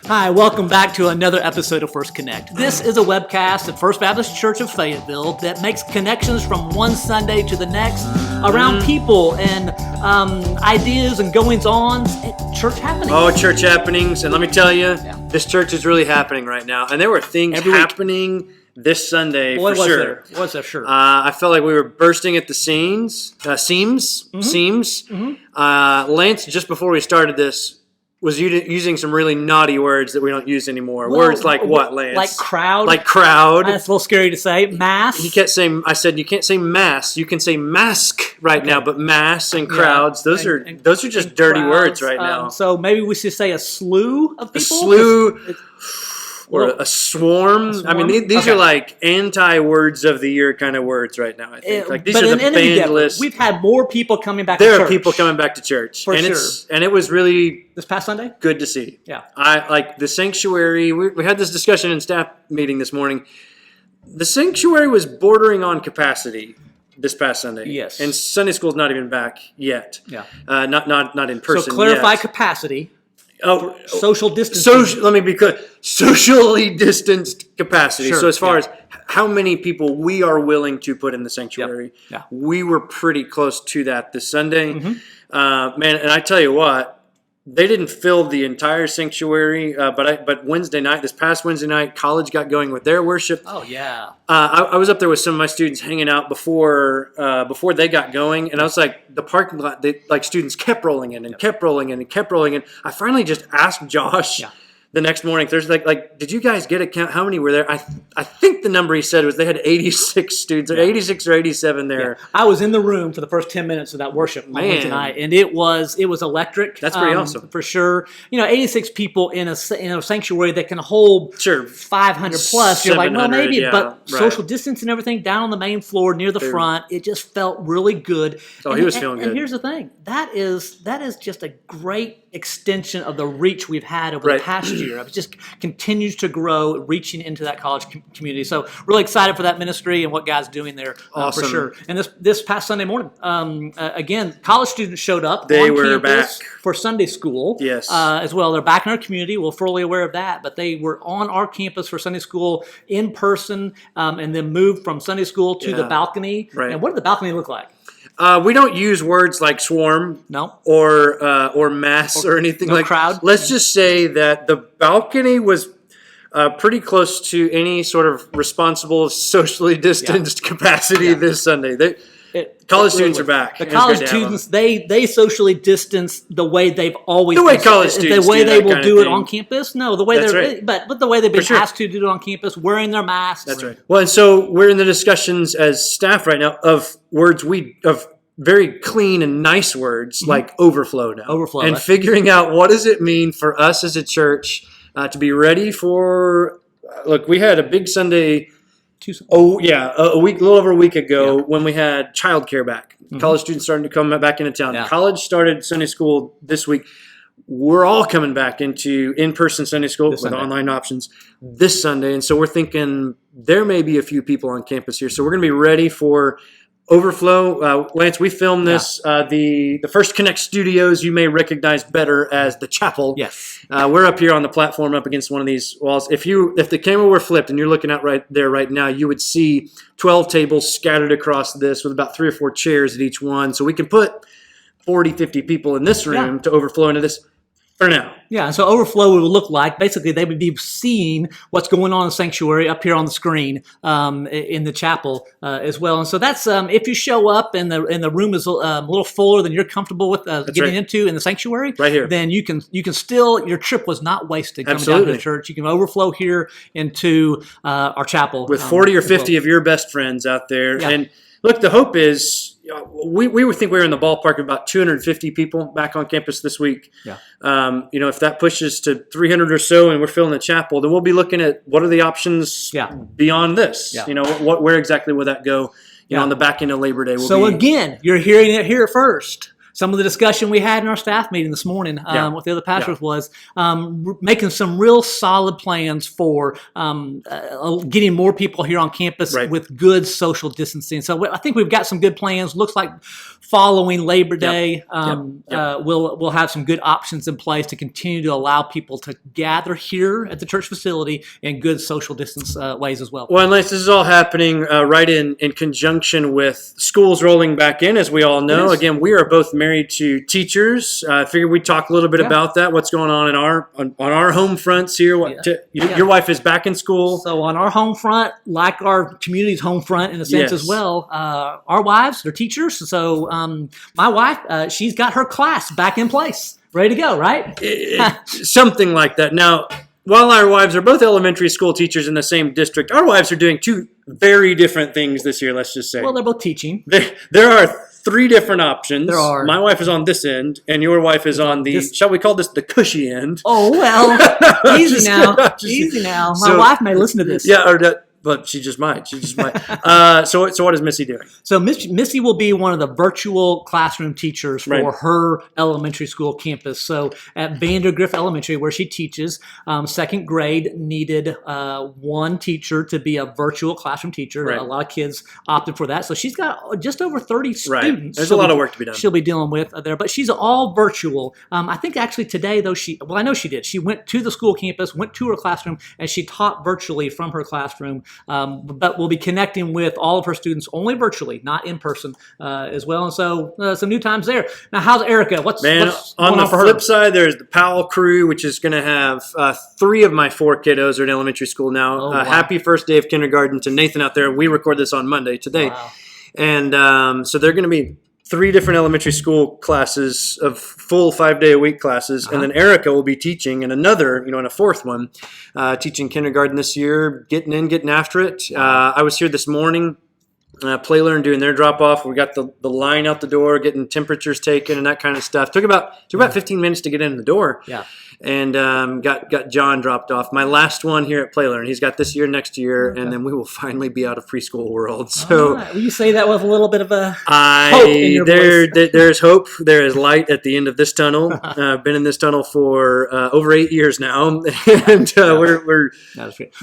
Hi, welcome back to another episode of First Connect. This is a webcast at First Baptist Church of Fayetteville that makes connections from one Sunday to the next around people and ideas and goings-on at church happenings. Oh, church happenings. And let me tell you, This church is really happening right now. And there were things happening this Sunday for sure. What was there? Sure. I felt like we were bursting at the seams. Lance, just before we started this, was using some really naughty words that we don't use anymore. Well, words like what, Lance? Like crowd. Like crowd. That's a little scary to say. Mass. He kept saying, I said, you can't say mass. You can say mask right now, but mass and crowds, those are just dirty crowds, words right now. So maybe we should say a slew of people? A slew. Or a swarm. I mean, these are like anti-words of the year kind of words right now, I think. Like these are the banned list. We've had more people coming back to church. There are people coming back to church. For sure. And it was really... This past Sunday? Good to see. Yeah. I like the sanctuary. We had this discussion in staff meeting this morning. The sanctuary was bordering on capacity this past Sunday. Yes. And Sunday school's not even back yet. Yeah. Not in person So clarify yet. Capacity. Oh, social distancing. Let me be clear. Socially distanced capacity. Sure, so as far as how many people we are willing to put in the sanctuary, we were pretty close to that this Sunday. Mm-hmm. Man, and I tell you what, they didn't fill the entire sanctuary, but Wednesday night, this past Wednesday night, college got going with their worship. Oh, yeah. I was up there with some of my students hanging out before they got going, and I was like, the parking lot, students kept rolling in and kept rolling in and kept rolling in. I finally just asked Josh the next morning, Thursday, like, did you guys get a count? How many were there? I think the number he said was they had 86 students, or 86 or 87 there. Yeah. I was in the room for the first 10 minutes of that worship moment tonight, and it was electric. That's pretty awesome. For sure. 86 people in a sanctuary that can hold 500 plus. You're like, well, maybe, but social distance and everything down on the main floor near the front, it just felt really good. Oh, he was feeling good. And here's the thing. That is just a great extension of the reach we've had over the past year. It just continues to grow, reaching into that college community. So really excited for that ministry and what God's doing there for sure. And this past Sunday morning, again, college students showed up. They on were campus back for Sunday school as well. They're back in our community. We're fully aware of that. But they were on our campus for Sunday school in person and then moved from Sunday school to the balcony. Right. And what did the balcony look like? We don't use words like swarm, or mass or anything like crowd. Let's just say that the balcony was pretty close to any sort of responsible, socially distanced capacity this Sunday. College students are back. The college students, they socially distance the way they've always the way college students the way do they that will kind do of it on campus. No, the way but the way they've been asked to do it on campus, wearing their masks. That's right. Well, and so we're in the discussions as staff right now of words of very clean and nice words like overflow now. Overflow. And figuring out what does it mean for us as a church to be ready for. Look, we had a big Sunday. A little over a week ago when we had childcare back. Mm-hmm. College students starting to come back into town. Yeah. College started Sunday school this week. We're all coming back into in-person Sunday school with online options this Sunday. And so we're thinking there may be a few people on campus here. So we're going to be ready for overflow. Lance, we filmed this. The First Connect studios you may recognize better as the chapel. Yes. We're up here on the platform up against one of these walls. If the camera were flipped and you're looking out right there right now, you would see 12 tables scattered across this with about 3 or 4 chairs at each one. So we can put 40, 50 people in this room to overflow into this for now. Yeah, so overflow would look like, basically they would be seeing what's going on in the sanctuary up here on the screen in the chapel as well. And so that's, if you show up and the room is a little fuller than you're comfortable with getting into in the sanctuary, right here, then you can still, your trip was not wasted coming down to the church. You can overflow here into our chapel. With 40 or 50 of your best friends out there. Yeah. And look, the hope is, we would think we were in the ballpark of about 250 people back on campus this week. Yeah. If that pushes to 300 or so and we're filling the chapel, then we'll be looking at what are the options beyond this. Yeah. Where exactly will that go on the back end of Labor Day? Again, you're hearing it here first. some of the discussion we had in our staff meeting this morning with the other pastors was making some real solid plans for getting more people here on campus with good social distancing. So I think we've got some good plans. Looks like following Labor Day, we'll have some good options in place to continue to allow people to gather here at the church facility in good social distance ways as well. Well, unless this is all happening right in conjunction with schools rolling back in, as we all know. Again, we are both married to teachers. I figured we'd talk a little bit about that. What's going on in our home fronts here? Your wife is back in school. So on our home front, like our community's home front in a sense as well, our wives, they're teachers. So my wife, she's got her class back in place, ready to go, right? Something like that. Now, while our wives are both elementary school teachers in the same district, our wives are doing two very different things this year, let's just say. Well, they're both teaching. There are three different options. There are. My wife is on this end, and your wife is on the, shall we call this the cushy end? Oh, well, easy now. Easy now. My wife may listen to this. Yeah, but she just might. So what is Missy doing? So Missy will be one of the virtual classroom teachers for her elementary school campus. So at Vandergrift Elementary, where she teaches, second grade needed one teacher to be a virtual classroom teacher. A lot of kids opted for that. So she's got just over 30 students. There's a lot of work to be done. She'll be dealing with there, but she's all virtual. I think actually today, though, I know she did. She went to the school campus, went to her classroom, and she taught virtually from her classroom. But we'll be connecting with all of her students only virtually, not in person as well. And so some new times there. Now, how's Erica? What's on the flip side, there's the Powell crew, which is going to have 3 of my 4 kiddos are in elementary school now. Happy first day of kindergarten to Nathan out there. We record this on Monday today. Wow. And so they're going to be 3 different elementary school classes of full 5-day-a-week classes. And then Erica will be teaching in another, in a 4th one, teaching kindergarten this year, getting after it. I was here this morning, Play Learn doing their drop-off. We got the line out the door, getting temperatures taken and that kind of stuff. Took about 15 minutes to get in the door. Yeah. And got John dropped off. My last one here at Play Learn. He's got this year, next year, and then we will finally be out of preschool world. So Will you say that with a little bit of a hope in your voice? There's hope. There is light at the end of this tunnel. I've been in this tunnel for over 8 years now, and we're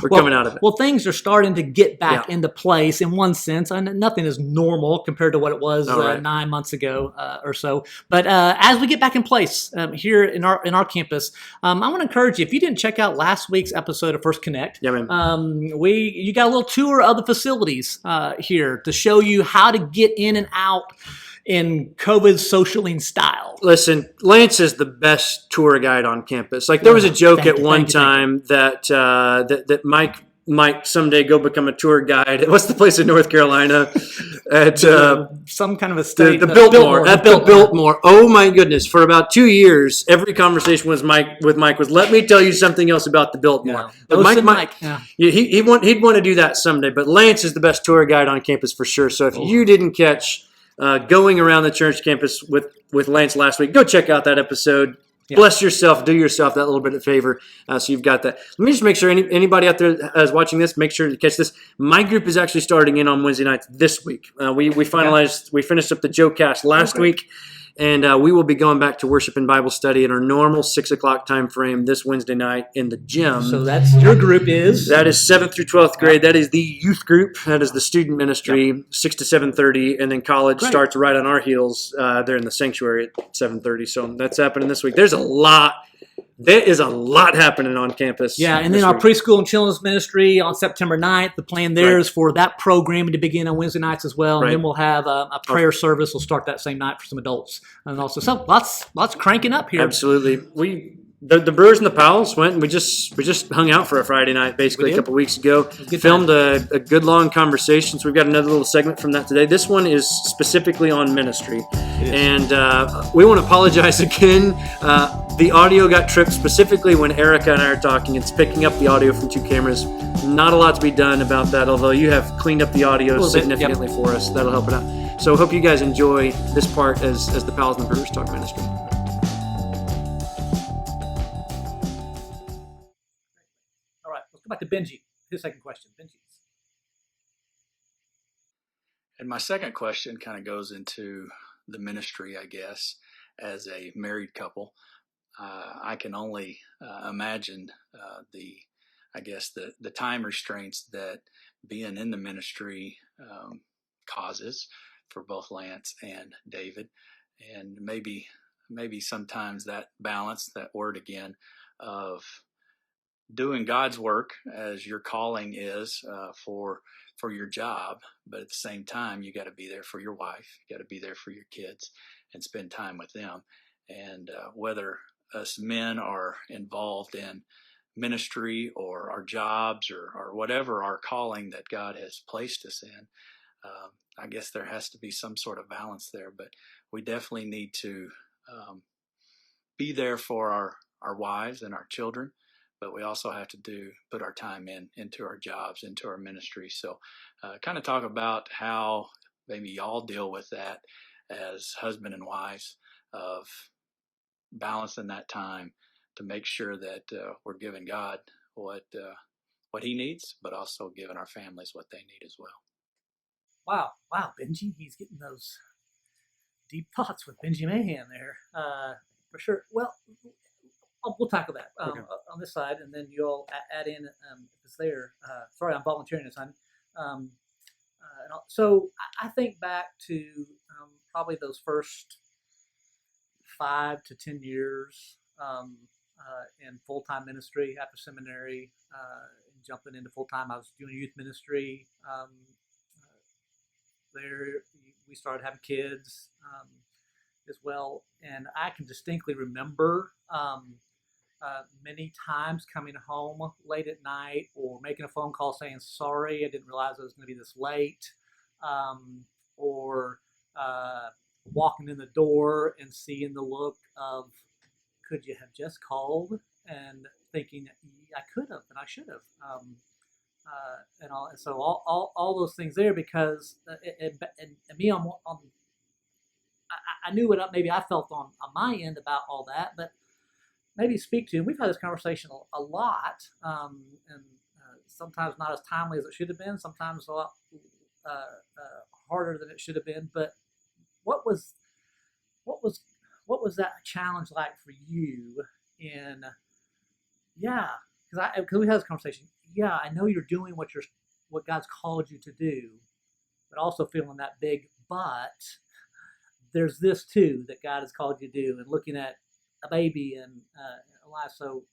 coming out of it. Well, things are starting to get back into place in one sense. And nothing is normal compared to what it was 9 months ago or so. But as we get back in place here in our campus, I want to encourage you, if you didn't check out last week's episode of First Connect, you got a little tour of the facilities here to show you how to get in and out in COVID socialing style. Listen, Lance is the best tour guide on campus. Like there was a joke at one time that Mike might someday go become a tour guide. What's the place in North Carolina? At some kind of a state. The Biltmore. At the Biltmore. Oh my goodness! For about 2 years, every conversation with Mike was, "Let me tell you something else about the Biltmore." Yeah. But Mike. He'd want to do that someday. But Lance is the best tour guide on campus for sure. So if you didn't catch going around the church campus with Lance last week, go check out that episode. Yeah. Bless yourself, do yourself that little bit of favor, so you've got that. Let me just make sure anybody out there is watching this, make sure to catch this. My group is actually starting in on Wednesday nights this week. We finished up the Joe Cast last week, and we will be going back to worship and Bible study at our normal 6 o'clock time frame this Wednesday night in the gym. So that's your group is? That is 7th through 12th grade. That is the youth group. That is the student ministry, 6 to 7:30, and then college starts right on our heels. They're in the sanctuary at 7:30. So that's happening this week. There is a lot happening on campus. Yeah, and then our preschool and children's ministry on September 9th. The plan there is for that programming to begin on Wednesday nights as well. And then we'll have a prayer service. We'll start that same night for some adults. And also, so lots cranking up here. Absolutely. The Brewers and the Powells went, and we just hung out for a Friday night, basically a couple weeks ago. Filmed a good long conversation, so we've got another little segment from that today. This one is specifically on ministry, and we want to apologize again. The audio got tripped specifically when Erica and I are talking. It's picking up the audio from 2 cameras. Not a lot to be done about that, although you have cleaned up the audio significantly for us. That'll help it out. So hope you guys enjoy this part as the Powells and the Brewers talk ministry. Back to Benji. His second question. Benji. And my second question kind of goes into the ministry, I guess, as a married couple. I can only imagine the time restraints that being in the ministry causes for both Lance and David, and maybe sometimes that balance, that word again, of doing God's work as your calling is for your job, but at the same time you got to be there for your wife, you got to be there for your kids, and spend time with them. And whether us men are involved in ministry or our jobs or whatever our calling that God has placed us in, I guess there has to be some sort of balance there. But we definitely need to be there for our wives and our children, but we also have to put our time into our jobs, into our ministry. So kind of talk about how maybe y'all deal with that as husband and wives, of balancing that time to make sure that we're giving God what he needs, but also giving our families what they need as well. Wow, Benji, he's getting those deep thoughts with Benji Mahan there, for sure. Well, we'll tackle that on this side, and then you'll add in if it's there. Sorry, I'm volunteering this time. So I think back to probably those first 5 to 10 years in full-time ministry after seminary, jumping into full-time. I was doing youth ministry. There, we started having kids as well, and I can distinctly remember many times coming home late at night or making a phone call saying, sorry, I didn't realize I was going to be this late, or walking in the door and seeing the look of, could you have just called, and thinking, I could have and I should have, and so all those things there, because and me I knew what maybe I felt on my end about all that, but maybe speak to, and we've had this conversation a lot, and sometimes not as timely as it should have been, sometimes a lot harder than it should have been. But what was that challenge like for you? In because we had this conversation. Yeah, I know you're doing what God's called you to do, but also feeling that big but. There's this too that God has called you to do, and looking at a baby and a life. So,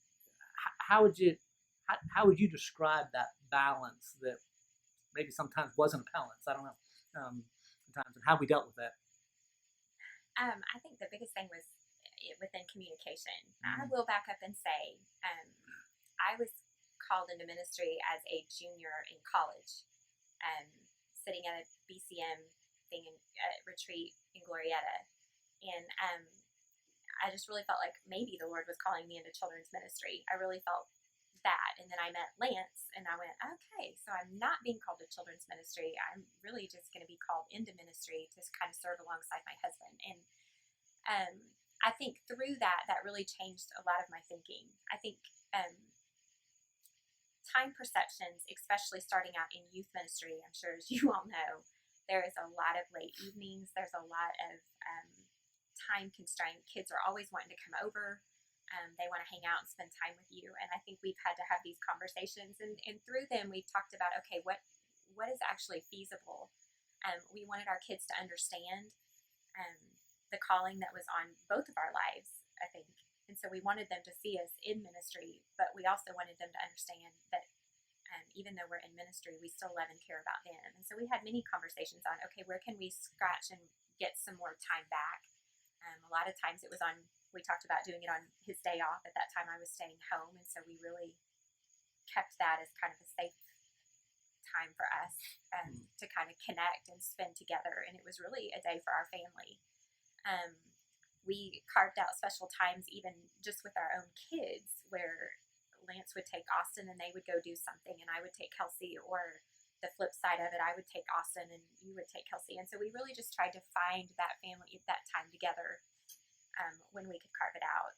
how would you describe that balance that maybe sometimes wasn't a balance? I don't know. Sometimes, and how we dealt with that. I think the biggest thing was within communication. I will back up and say I was called into ministry as a junior in college, sitting at a BCM thing in retreat in Glorietta, and I just really felt like maybe the Lord was calling me into children's ministry. I really felt that, and then I met Lance, and I went, okay, so I'm not being called to children's ministry. I'm really just going to be called into ministry to kind of serve alongside my husband. And I think through that really changed a lot of my thinking. I think time perceptions, especially starting out in youth ministry, I'm sure as you all know, there is a lot of late evenings. There's a lot of time constraint. Kids are always wanting to come over. They want to hang out and spend time with you. And I think we've had to have these conversations. And through them, we've talked about, okay, what is actually feasible? We wanted our kids to understand the calling that was on both of our lives, I think. And so we wanted them to see us in ministry, but we also wanted them to understand that even though we're in ministry, we still love and care about them. And so we had many conversations on, okay, where can we scratch and get some more time back? A lot of times we talked about doing it on his day off. At that time I was staying home. And so we really kept that as kind of a safe time for us to kind of connect and spend together. And it was really a day for our family. We carved out special times, even just with our own kids, where Lance would take Austin and they would go do something, and I would take Kelsey, or the flip side of it, I would take Austin and you would take Kelsey. And so we really just tried to find that family, that time together when we could carve it out.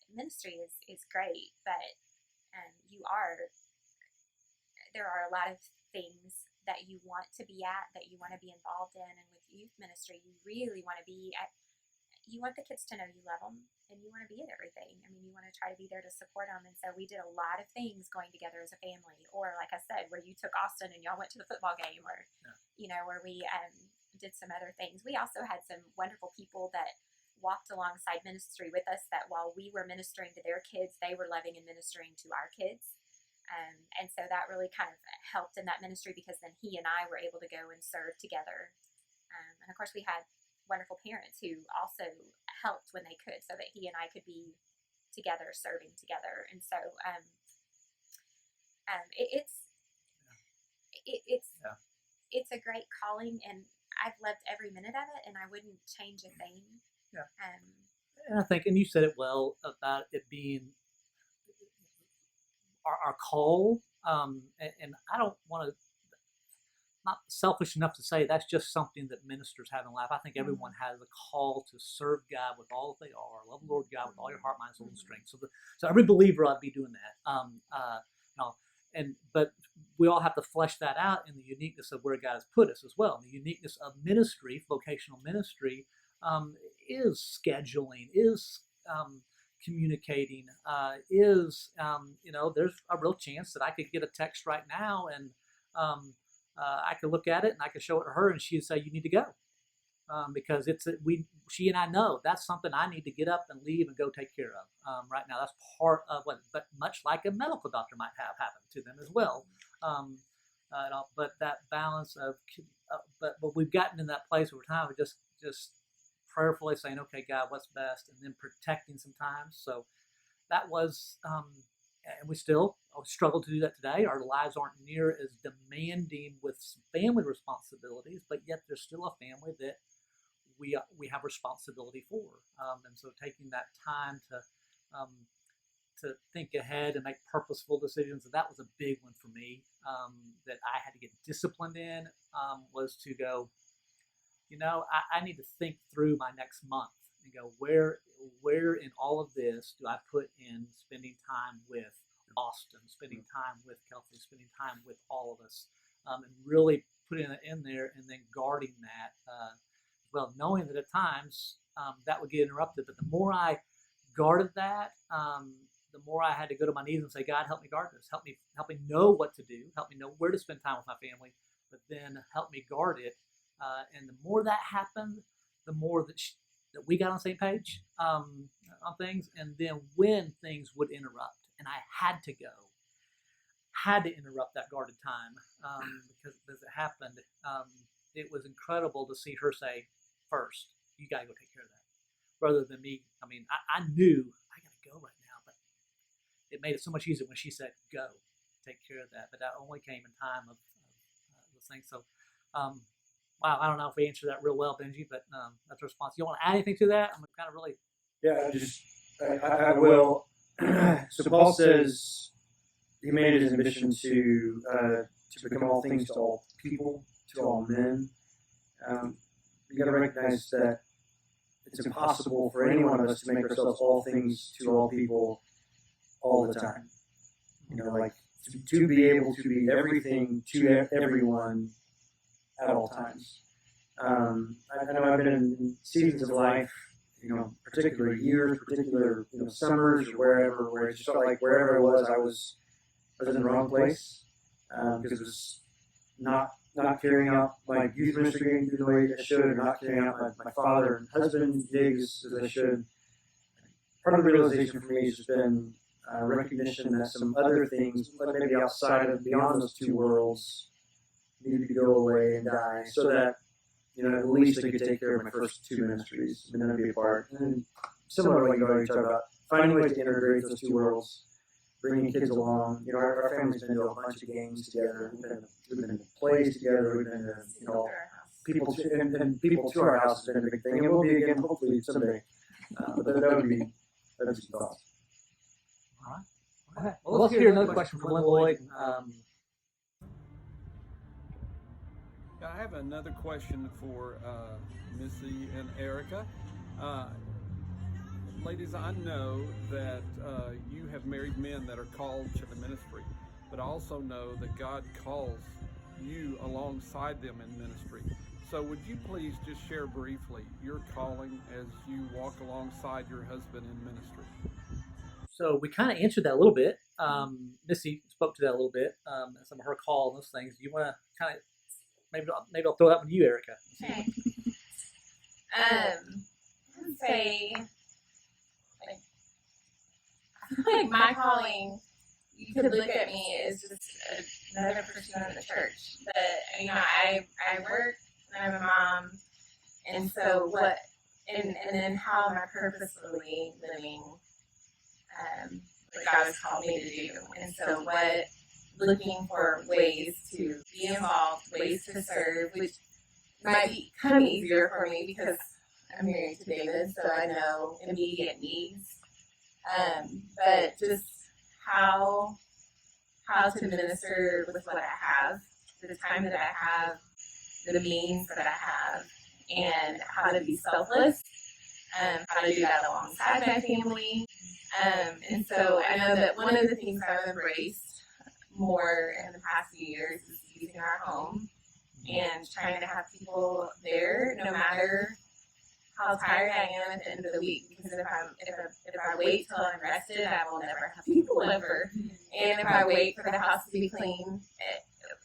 Ministry is great, but there are a lot of things that you want to be at, that you want to be involved in. And with youth ministry, you really want to be at, you want the kids to know you love them and you want to be at everything. I mean, you want to try to be there to support them. And so we did a lot of things going together as a family, or like I said, where you took Austin and y'all went to the football game, or, where we did some other things. We also had some wonderful people that walked alongside ministry with us, that while we were ministering to their kids, they were loving and ministering to our kids. And so that really kind of helped in that ministry, because then he and I were able to go and serve together. And of course, we had wonderful parents who also helped when they could, so that he and I could be together, serving together. And so it's a great calling, and I've loved every minute of it, and I wouldn't change a thing. Yeah. And I think, and you said it well about it being our call, and I don't want to, not selfish enough to say that's just something that ministers have in life. I think everyone has a call to serve God with all that they are, love the Lord God with all your heart, mind, soul, and strength. So every believer ought to be doing that. But we all have to flesh that out in the uniqueness of where God has put us as well. And the uniqueness of ministry, vocational ministry, is scheduling, is communicating, there's a real chance that I could get a text right now, and I could look at it and I could show it to her, and she'd say, "You need to go," because she and I know that's something I need to get up and leave and go take care of right now. That's part of what, but much like a medical doctor might have happened to them as well. But that balance of, but we've gotten in that place over time of just prayerfully saying, "Okay, God, what's best?" and then protecting sometimes. So that was, and we still struggle to do that today. Our lives aren't near as demanding with family responsibilities, but yet there's still a family that we have responsibility for. And so taking that time to think ahead and make purposeful decisions, and that was a big one for me, that I had to get disciplined in, was to go, I need to think through my next month and go, where in all of this do I put in spending time with Austin, spending time with Kelsey, spending time with all of us, and really putting it in there, and then guarding that, well, knowing that at times that would get interrupted. But the more I guarded that, the more I had to go to my knees and say, "God, help me guard this. Help me know what to do. Help me know where to spend time with my family, but then help me guard it." And the more that happened, the more that we got on the same page on things. And then when things would interrupt, and I had to interrupt that guarded time, because as it happened, it was incredible to see her say, "First, you got to go take care of that," rather than me. I mean, I knew I got to go right now, but it made it so much easier when she said, "Go, take care of that." But that only came in time of those things. So, wow, I don't know if we answered that real well, Benji, but that's a response. You want to add anything to that? I'm kind of really. Yeah, I will. So Paul says he made it his ambition to become all things to all people, to all men. You got to recognize that it's impossible for any one of us to make ourselves all things to all people all the time. Like to be able to be everything to everyone at all times. I know I've been in seasons of life, particular years, particular summers, or wherever, where it just felt like wherever I was in the wrong place, because it was not carrying out my youth ministry the way I should, or not carrying out my father and husband gigs as I should. Part of the realization for me has just been recognition that some other things, maybe beyond those two worlds, needed to go away and die, so that at least I could take care of my first two ministries, and then I'd be apart. And then, similar to what you already talked about, finding ways to integrate those two worlds, bringing kids along. Our family's been to a bunch of games together. We've been to plays together. We've been to people to our house has been a big thing, and we'll be again hopefully someday. But that would be some thoughts. All right. Okay. Well, let's hear another question from Lynn Lloyd. I have another question for Missy and Erica. Ladies, I know that you have married men that are called to the ministry, but I also know that God calls you alongside them in ministry. So would you please just share briefly your calling as you walk alongside your husband in ministry? So we kind of answered that a little bit. Missy spoke to that a little bit. Some of her call and those things. You want to kind of maybe I'll throw that one to you, Erica. Okay. I would say, like my calling, you could look at me as just another person in the church. But I work and I'm a mom, and so and then how am I purposefully living what God has called me to do, and so looking for ways to be involved, ways to serve, which might become easier for me because I'm married to David, so I know immediate needs. But just how to minister with what I have, the time that I have, the means that I have, and how to be selfless, how to do that alongside my family. And so I know that one of the things I've embraced more in the past few years is using our home and trying to have people there no matter how tired I am at the end of the week, because if I wait till I'm rested, I will never have people over, and if I wait for the house to be clean,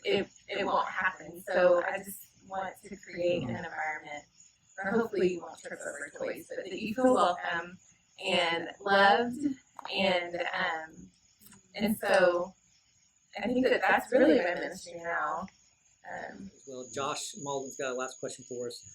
it won't happen. So I just want to create an environment where hopefully you won't trip over toys, but that you feel welcome and loved, and so I think that that's really my ministry now. Well, Josh Malden's got a last question for us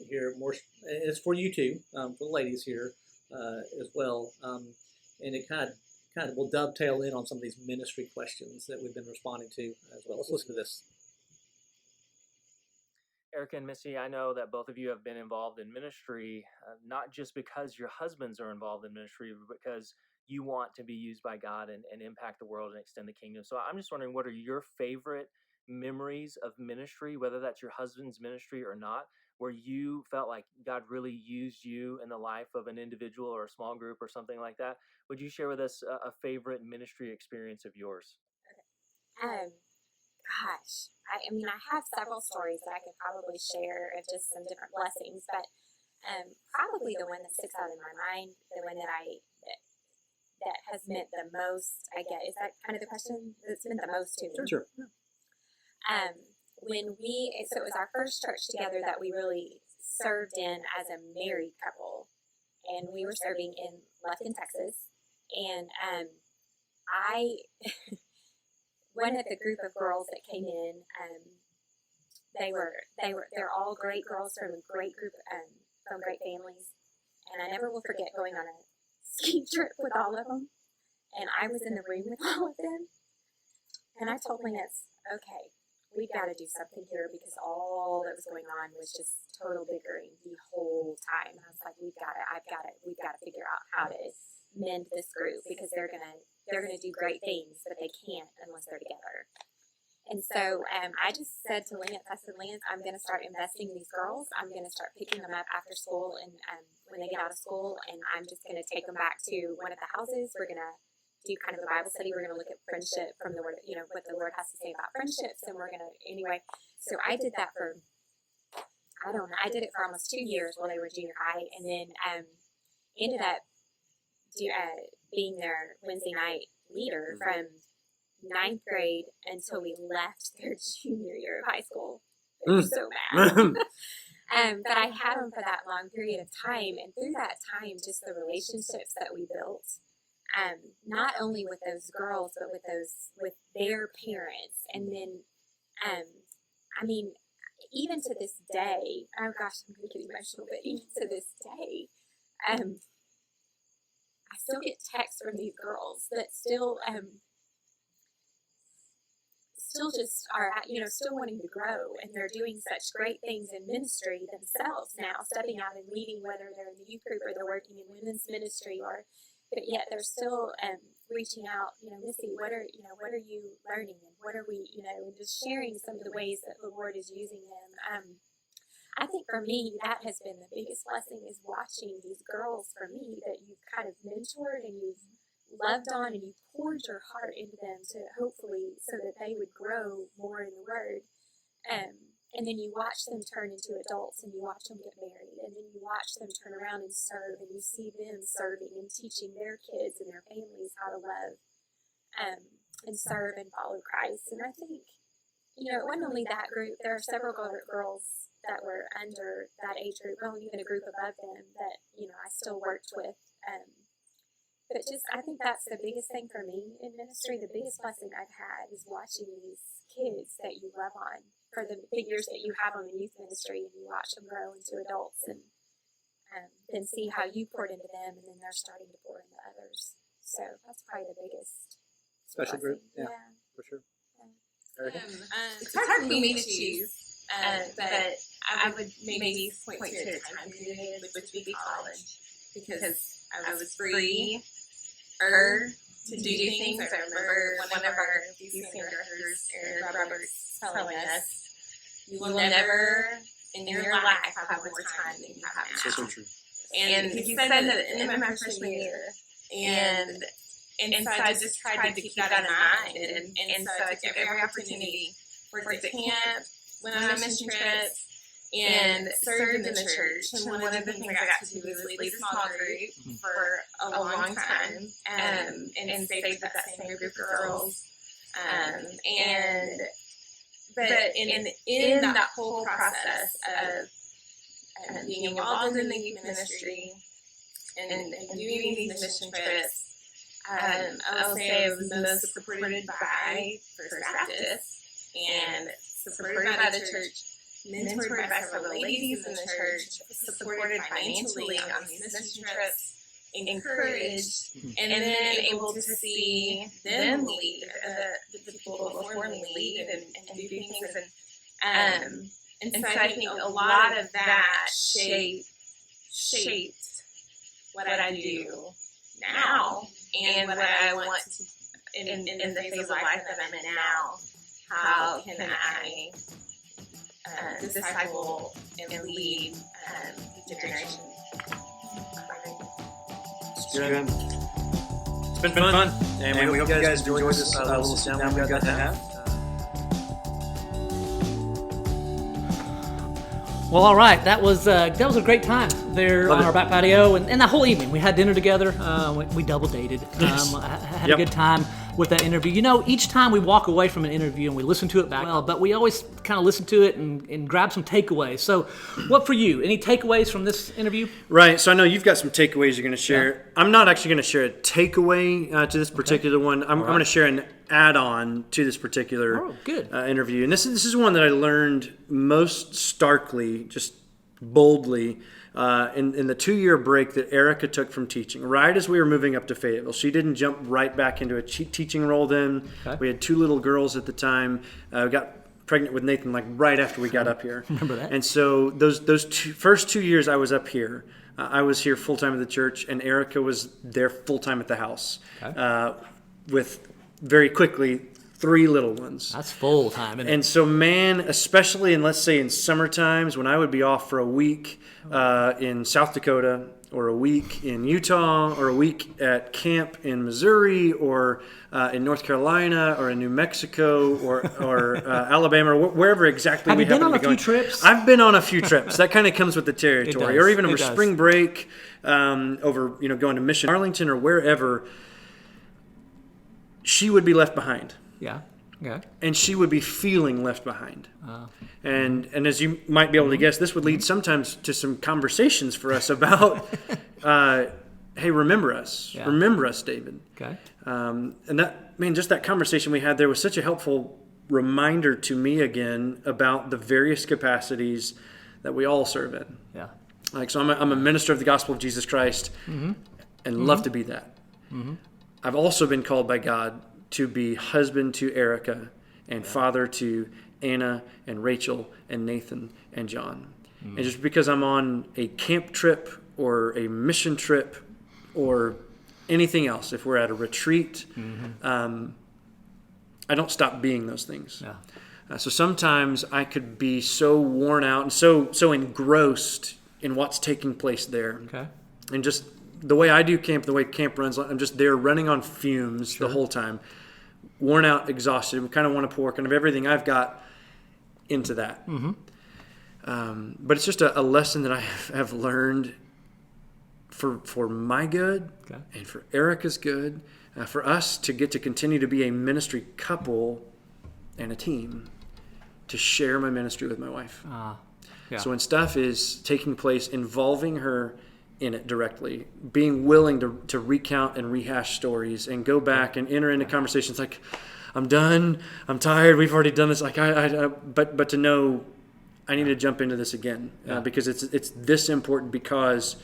here. It's for you too, for the ladies here as well, and it kind of will dovetail in on some of these ministry questions that we've been responding to as well. Let's listen to this. Erica and Missy, I know that both of you have been involved in ministry, not just because your husbands are involved in ministry, but because you want to be used by God and impact the world and extend the kingdom. So I'm just wondering, what are your favorite memories of ministry, whether that's your husband's ministry or not, where you felt like God really used you in the life of an individual or a small group or something like that? Would you share with us a favorite ministry experience of yours? Gosh, I mean, I have several stories that I could probably share of just some different blessings, but probably the one that sticks out in my mind, the one that has meant the most, I guess, is that kind of the question that's meant the most to me? Sure. So it was our first church together that we really served in as a married couple, and we were serving in Lufkin, Texas, and one of the group of girls that came in, they're all great girls from a great group, from great families, and I never will forget going on a ski trip with all of them, and I was in the room with all of them, and I told Lance, okay, we've got to do something here, because all that was going on was just total bickering the whole time. I was like, we've got to figure out how to mend this group, because they're gonna do great things, but they can't unless they're together. And so I just said to Lance, I'm going to start investing in these girls. I'm going to start picking them up after school and when they get out of school, and I'm just going to take them back to one of the houses. We're going to do kind of a Bible study. We're going to look at friendship from the Word, what the Lord has to say about friendships, and we're going to, anyway. So I did that for, I did it for almost 2 years while they were junior high, and then ended up being their Wednesday night leader from 9th grade until we left their junior year of high school. They were so mad. But I had them for that long period of time, and through that time, just the relationships that we built, not only with those girls, but with their parents, and then, I mean, even to this day, oh gosh, I'm going to get emotional, but even to this day, I still get texts from these girls that still just are, still wanting to grow, and they're doing such great things in ministry themselves now, stepping out and leading, whether they're in the youth group or they're working in women's ministry, but yet they're still reaching out, Missy, what are you learning, and what are we, and just sharing some of the ways that the Lord is using them. I think for me, that has been the biggest blessing, is watching these girls, for me, that you've kind of mentored and you've loved on, and you poured your heart into them to hopefully so that they would grow more in the Word. And then you watch them turn into adults, and you watch them get married, and then you watch them turn around and serve, and you see them serving and teaching their kids and their families how to love and serve and follow Christ. And I think, it wasn't only that group. There are several girls that were under that age group, well, even a group above them that, I still worked with. But I think that's the biggest thing for me in ministry. The biggest blessing I've had is watching these kids that you love on for the years that you have them in youth ministry, and you watch them grow into adults, and then see how you poured into them, and then they're starting to pour into others. So that's probably the biggest Special blessing. group, yeah, for sure. It's hard for me to choose, but I would maybe point to a time period, which would be college, because I was free to do things. I remember one of our youth directors, Aaron Roberts, telling us, "You will never in your life have more time than you have now." So true. And he said that in my freshman year, and so I just tried to keep that in mind, and so I took every opportunity, worked at camp, went on mission trips, and served in the church. And one of the things I got to do was lead a small group for a long time, and stayed with that same group of girls. But in that whole process of being involved in the youth ministry and doing these mission trips, I will say I was most supported by First Baptist and supported by the church, mentored by several ladies in the church, supported financially on these mission trips, encouraged, and then able to see them lead, the people before me lead and do things. And so I think a lot of that shaped what I do now and what I want to, in the phase of life that I'm in now. How can I disciple and lead the generation? Good. It's been fun. And we hope you guys enjoyed this little sit down we got to have. Well, all right. That was a great time there on our back patio, and that whole evening we had dinner together. We double dated. Had a good time with that interview. Each time we walk away from an interview and we listen to it back, but we always kind of listen to it and grab some takeaways. So, what for you? Any takeaways from this interview? Right. So I know you've got some takeaways you're going to share. Yeah. I'm not actually going to share a takeaway to this particular one. I'm going to share an add-on to this particular interview. And this is one that I learned most starkly, just boldly, in the 2-year break that Erica took from teaching, right as we were moving up to Fayetteville. She didn't jump right back into a teaching role then. Okay. We had 2 little girls at the time. We got pregnant with Nathan right after we got up here. Remember that? And so those first 2 years I was up here, I was here full-time at the church, and Erica was there full-time at the house with very quickly 3 little ones. That's full time, isn't it? And so, man, especially in, let's say, in summer times when I would be off for a week in South Dakota, or a week in Utah, or a week at camp in Missouri, or in North Carolina, or in New Mexico, or Alabama, or wherever exactly we happen to be going. Have you been on a few trips? I've been on a few trips. That kind of comes with the territory. Or even over spring break, over going to Mission Arlington or wherever. She would be left behind. Yeah. Okay. And she would be feeling left behind. And as you might be able to guess, this would lead sometimes to some conversations for us about, hey, remember us. Yeah. Remember us, David. Okay. And just that conversation we had there was such a helpful reminder to me again about the various capacities that we all serve in. Yeah. So I'm a minister of the gospel of Jesus Christ, and love to be that. Mm-hmm. I've also been called by God to be husband to Erica and father to Anna and Rachel and Nathan and John. Mm. And just because I'm on a camp trip or a mission trip or anything else, if we're at a retreat, I don't stop being those things. Yeah. So sometimes I could be so worn out and so engrossed in what's taking place there. Okay. And just the way I do camp, the way camp runs, I'm just there running on fumes the whole time. Worn out, exhausted, kind of want to pour kind of everything I've got into that. But it's just a lesson that I have learned for my good and for Erica's good, for us to get to continue to be a ministry couple and a team, to share my ministry with my wife. So when stuff is taking place involving her in it directly, being willing to recount and rehash stories and go back and enter into conversations like, I'm done, I'm tired, we've already done this. Like but to know I need to jump into this again because it's this important, because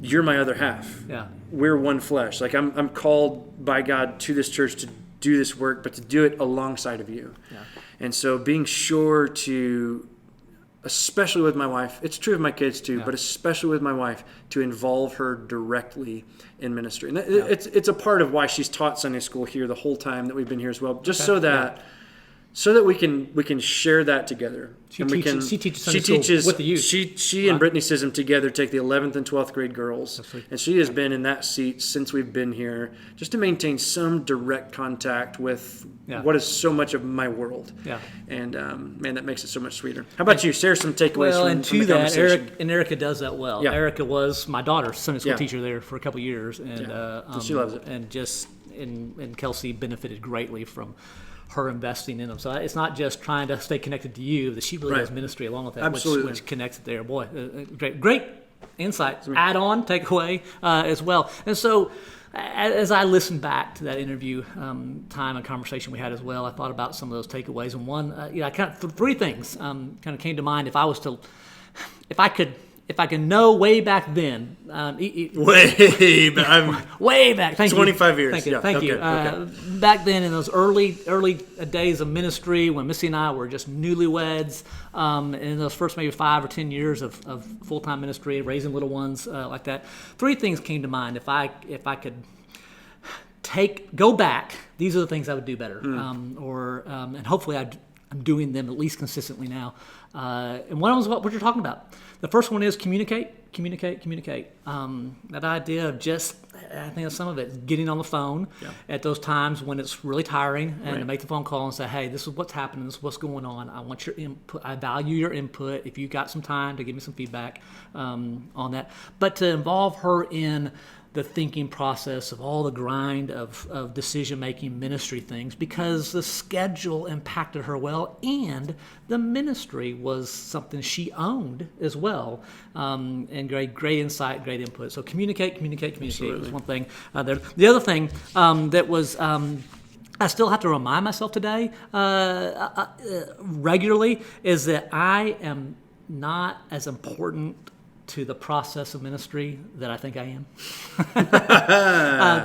you're my other half. We're one flesh. Like I'm called by God to this church to do this work, but to do it alongside of you. And so being sure to, especially with my wife, it's true of my kids too, but especially with my wife, to involve her directly in ministry. And it's a part of why she's taught Sunday school here the whole time that we've been here as well, just so that we can share that together. She teaches Sunday school with the youth. She and Brittany Sism together take the 11th and 12th grade girls, and she has been in that seat since we've been here, just to maintain some direct contact with what is so much of my world. And man, that makes it so much sweeter. How about you? Share some takeaways from the conversation. Erica does that well. Erica was my daughter's Sunday school teacher there for a couple of years, and so she loves it. And Kelsey benefited greatly from her investing in them. So it's not just trying to stay connected to you, that she really does ministry along with that, which connects it there. Boy, great insight, add-on, takeaway as well. And so as I listened back to that interview time and conversation we had as well, I thought about some of those takeaways. And one, three things kind of came to mind. If I could know way back then, way back. Thank 25 years. Thank you. Back then, in those early days of ministry, when Missy and I were just newlyweds, in those first maybe 5 or 10 years of full-time ministry, raising little ones like that, three things came to mind. If I could go back, these are the things I would do better, and hopefully I'm doing them at least consistently now. And one of them is what you're talking about. The first one is communicate. That idea of I think some of it, getting on the phone at those times when it's really tiring, and to make the phone call and say, hey, this is what's happening, this is what's going on. I want your input. I value your input. If you've got some time to give me some feedback on that. But to involve her in the thinking process of all the grind of decision-making ministry things, because the schedule impacted her well, and the ministry was something she owned as well. And great insight, great input. So communicate was one thing there. The other thing that was... I still have to remind myself today regularly is that I am not as important to the process of ministry that I think I am.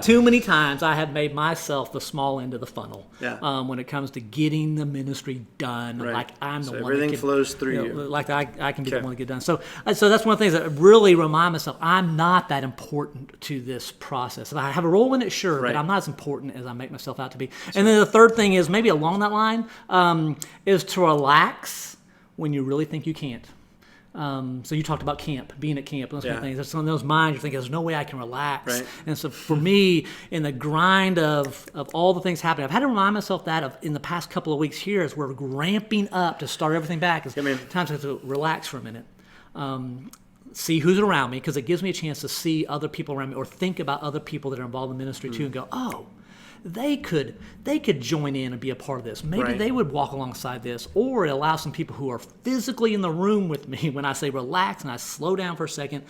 Too many times I have made myself the small end of the funnel when it comes to getting the ministry done. Like I'm the one. Everything flows through you. Like I can be the one to get done. So that's one of the things that really remind myself I'm not that important to this process. If I have a role in it, sure, but I'm not as important as I make myself out to be. And then the third thing is maybe along that line is to relax when you really think you can't. So you talked about camp, being at camp, those kind of things. That's one of those minds you're thinking, there's no way I can relax. And so for me, in the grind of all the things happening, I've had to remind myself that in the past couple of weeks here, as we're ramping up to start everything back, times I have to relax for a minute. See who's around me, because it gives me a chance to see other people around me, or think about other people that are involved in ministry too, and go, oh, they could join in and be a part of this. Maybe they would walk alongside this, or it allows some people who are physically in the room with me when I say relax and I slow down for a second,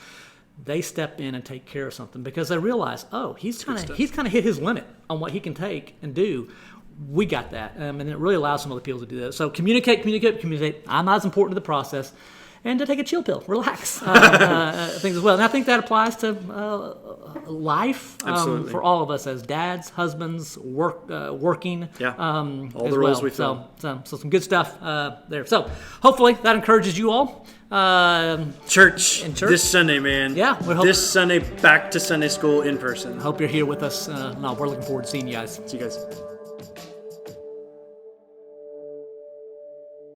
they step in and take care of something, because they realize, oh, he's kind of hit his limit on what he can take and do. We got that, and it really allows some other people to do that. So communicate. I'm not as important to the process. And to take a chill pill, relax, things as well. And I think that applies to life for all of us as dads, husbands, working. All the roles we fill. So some good stuff there. So hopefully that encourages you all. Church this Sunday, man. This Sunday, back to Sunday school in person. I hope you're here with us. We're looking forward to seeing you guys. See you guys.